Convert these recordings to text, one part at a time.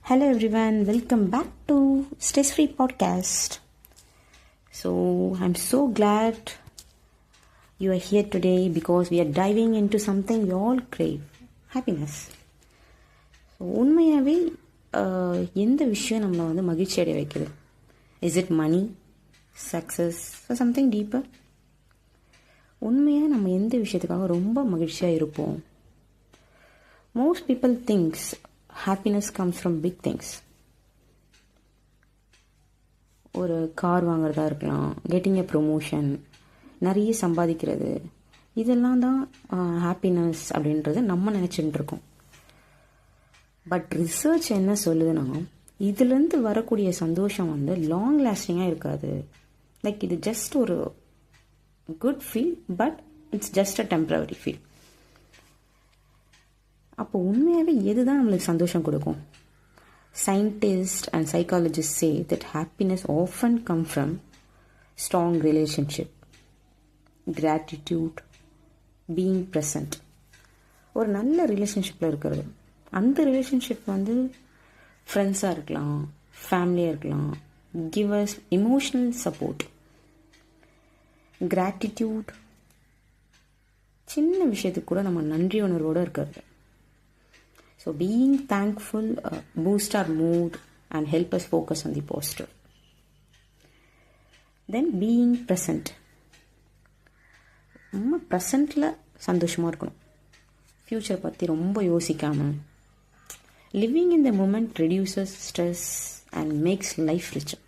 Hello everyone, welcome back to Stress Free Podcast. So I'm so glad you are here today because we are diving into something we all crave, happiness. So உண்மையாகவே எந்த விஷயம் நம்மளை மகிழ்ச்சி அடைய வைக்குது? Is it money, success, something deeper? உண்மையாக நம்ம எந்த விஷயத்துக்காக ரொம்ப மகிழ்ச்சியாக இருப்போம்? Most people thinks happiness comes from big things. ஒரு கார் வாங்குறதா இருக்கலாம், கெட்டிங் எ ப்ரொமோஷன், நிறைய சம்பாதிக்கிறது, இதெல்லாம் தான் ஹாப்பினஸ் அப்படின்றது நம்ம நினச்சிட்டு இருக்கோம். பட் ரிசர்ச் என்ன சொல்லுதுன்னா, இதுலேருந்து வரக்கூடிய சந்தோஷம் லாங் லாஸ்டிங்காக இருக்காது. லைக் இது ஜஸ்ட் ஒரு good feel, but it's just a temporary feel. அப்போ உண்மையாகவே எதுதான் நம்மளுக்கு சந்தோஷம் கொடுக்கும்? Scientist and psychologist say that happiness often come from strong relationship, gratitude, being present. ஒரு நல்ல ரிலேஷன்ஷிப்பில் இருக்கிறது. அந்த ரிலேஷன்ஷிப் ஃப்ரெண்ட்ஸாக இருக்கலாம், ஃபேமிலியாக இருக்கலாம், give us emotional support. Gratitude, சின்ன விஷயத்துக்கு கூட நம்ம நன்றி உணர்வோடு இருக்கிறது. So being thankful boost our mood and help us focus on the positive. Then being present. நம்ம ப்ரெசண்ட்டில் சந்தோஷமாக இருக்கணும். ஃப்யூச்சர் பற்றி ரொம்ப யோசிக்காமல். Living in the moment reduces stress and makes life richer.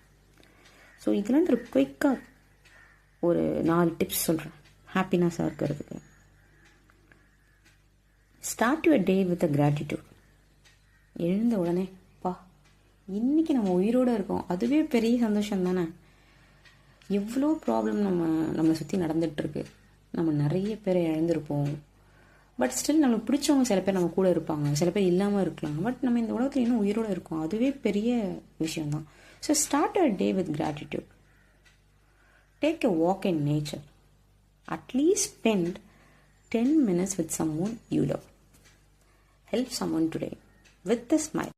So இதெல்லாம் ஒரு குயிக்காக ஒரு 4 டிப்ஸ் சொல்கிறேன் ஹாப்பினஸாக இருக்கிறதுக்கு. Start your day with a gratitude. எழுந்த உடனே இன்றைக்கி நம்ம உயிரோடு இருக்கோம், அதுவே பெரிய சந்தோஷம் தானே. எவ்வளோ ப்ராப்ளம் நம்மளை சுற்றி நடந்துகிட்ருக்கு. நம்ம நிறைய பேரை இழந்திருப்போம். பட் ஸ்டில் நம்மளுக்கு பிடிச்சவங்க சில பேர் நம்ம கூட இருப்பாங்க, சில பேர் இல்லாமல் இருக்கலாம். பட் நம்ம இந்த உலகத்தில் இன்னும் உயிரோடு இருக்கோம், அதுவே பெரிய விஷயம்தான். So start your day with gratitude. Take a walk in nature. At least spend 10 minutes with someone you love. Help someone today with a smile.